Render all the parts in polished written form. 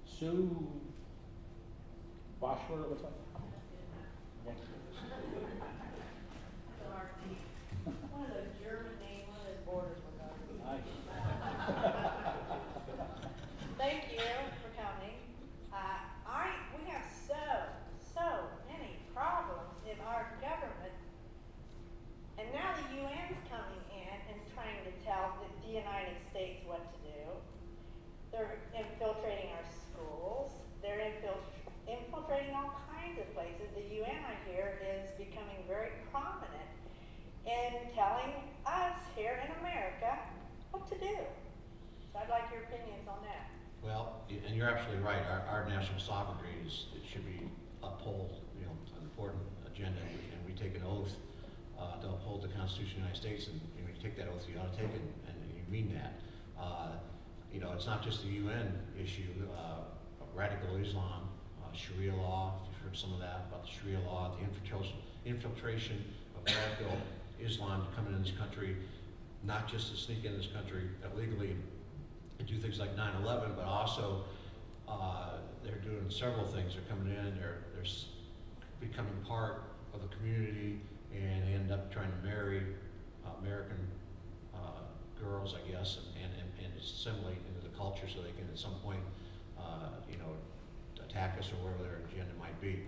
Sue Boschler, it looks like. One of those German names, one of those borders were going. Thank you for coming. We have so many problems in our government, and now the UN's coming in and trying to tell the United States what to do. They're infiltrating our schools. They're infiltrating all kinds of places. The UN, I hear, is becoming very prominent in telling us here in America what to do. So I'd like your opinions on that. Well, and you're absolutely right. Our national sovereignty it should be upheld, an important agenda, and we take an oath to uphold the Constitution of the United States, and when you take that oath, you ought to take it, and you mean that. It's not just the UN issue. Radical Islam, Sharia law, if you've heard some of that about the Sharia law, the infiltration of radical Islam to come into this country, not just to sneak in this country illegally and do things like 9/11, but also they're doing several things. They're coming in, they're becoming part of the community, and they end up trying to marry American girls, I guess, and assimilate into the culture so they can at some point, attack us or whatever their agenda might be.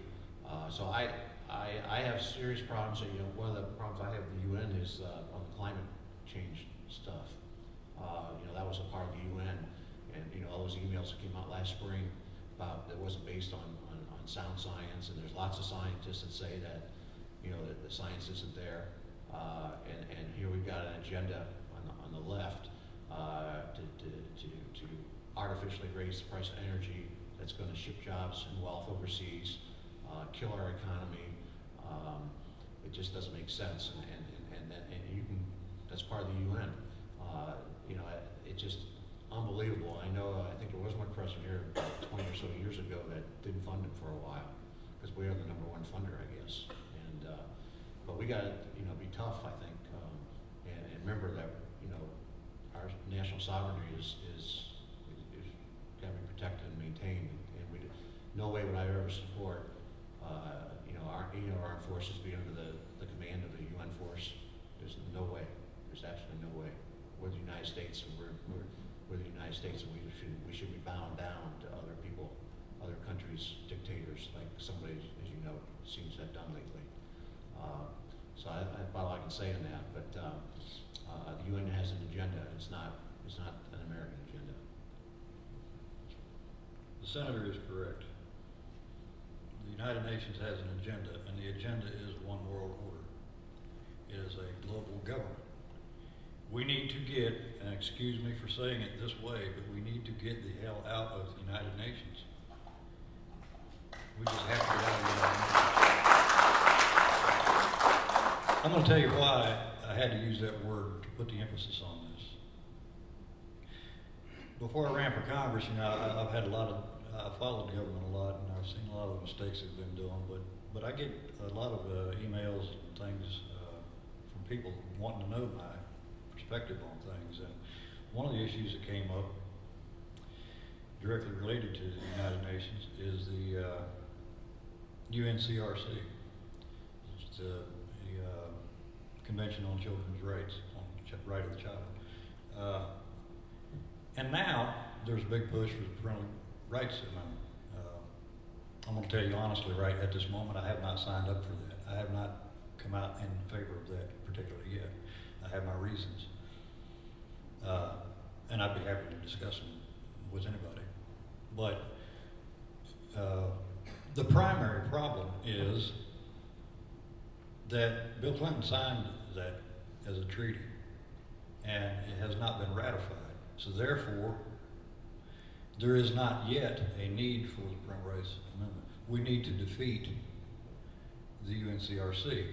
So I have serious problems. One of the problems I have with the UN is on the climate change stuff. That was a part of the UN, and all those emails that came out last spring about that wasn't based on sound science, and there's lots of scientists that say that that the science isn't there, and here we've got an agenda on the left to artificially raise the price of energy that's going to ship jobs and wealth overseas, kill our economy. It just doesn't make sense, and you can. That's part of the UN. It's just unbelievable. I think there was one president here 20 or so years ago that didn't fund it for a while because we are the #1 funder, I guess. But we got to be tough, I think, and remember that our national sovereignty is got to be protected and maintained. And no way would I ever support our armed forces being under the command of the UN force. There's no way. There's absolutely no way. We're the United States, and we're the United States, and we should be bound down to other people, other countries, dictators, like somebody, as you know, seems to have done lately. So that's about all I can say on that. But the UN has an agenda. It's not an American agenda. The senator is correct. The United Nations has an agenda, and the agenda is one world order. It is a global government. We need to get, and excuse me for saying it this way, but we need to get the hell out of the United Nations. We just have to get out of the United Nations. I'm going to tell you why I had to use that word to put the emphasis on this. Before I ran for Congress, I've had I followed the government a lot, and I've seen a lot of the mistakes they've been doing, but I get a lot of emails and things from people wanting to know my perspective on things. And one of the issues that came up directly related to the United Nations is the UNCRC. It's the Convention on Children's Rights, on the right of the child. And now there's a big push for the Parental Rights Amendment. I'm going to tell you honestly, right at this moment, I have not signed up for that. I have not come out in favor of that particularly yet. I have my reasons. And I'd be happy to discuss them with anybody. But the primary problem is that Bill Clinton signed that as a treaty, and it has not been ratified. So therefore, there is not yet a need for the Parental Rights Amendment. We need to defeat the UNCRC.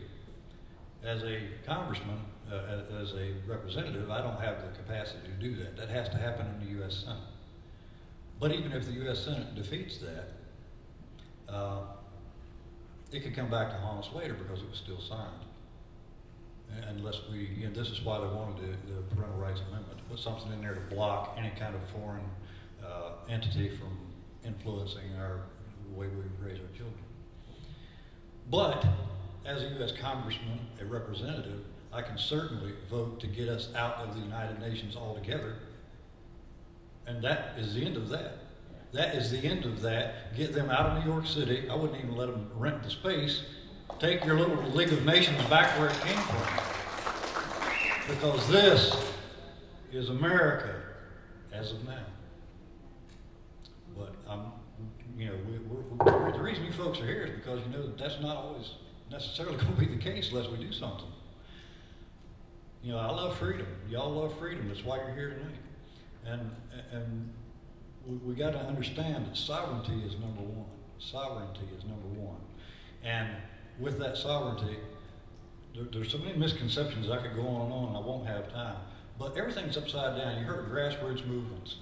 As a congressman, as a representative, I don't have the capacity to do that. That has to happen in the U.S. Senate. But even if the U.S. Senate defeats that, it could come back to haunt us later because it was still signed. Unless this is why they wanted the Parental Rights Amendment to put something in there to block any kind of foreign entity from influencing the way we raise our children. But as a U.S. Congressman, a representative, I can certainly vote to get us out of the United Nations altogether. And that is the end of that. That is the end of that. Get them out of New York City. I wouldn't even let them rent the space. Take your little League of Nations back where it came from. Because this is America as of now. But the reason you folks are here is because you know that that's not always necessarily going to be the case unless we do something. You know, I love freedom. Y'all love freedom. That's why you're here tonight. And we got to understand that sovereignty is number one. Sovereignty is number one. And with that sovereignty, there's so many misconceptions. I could go on and I won't have time. But everything's upside down. You heard of grassroots movements.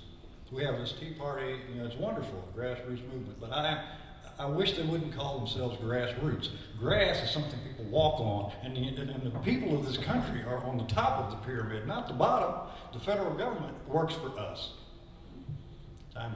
We have this Tea Party, you know, it's wonderful, grassroots movement. But I wish they wouldn't call themselves grassroots. Grass is something people walk on, and the people of this country are on the top of the pyramid, not the bottom. The federal government works for us. Time.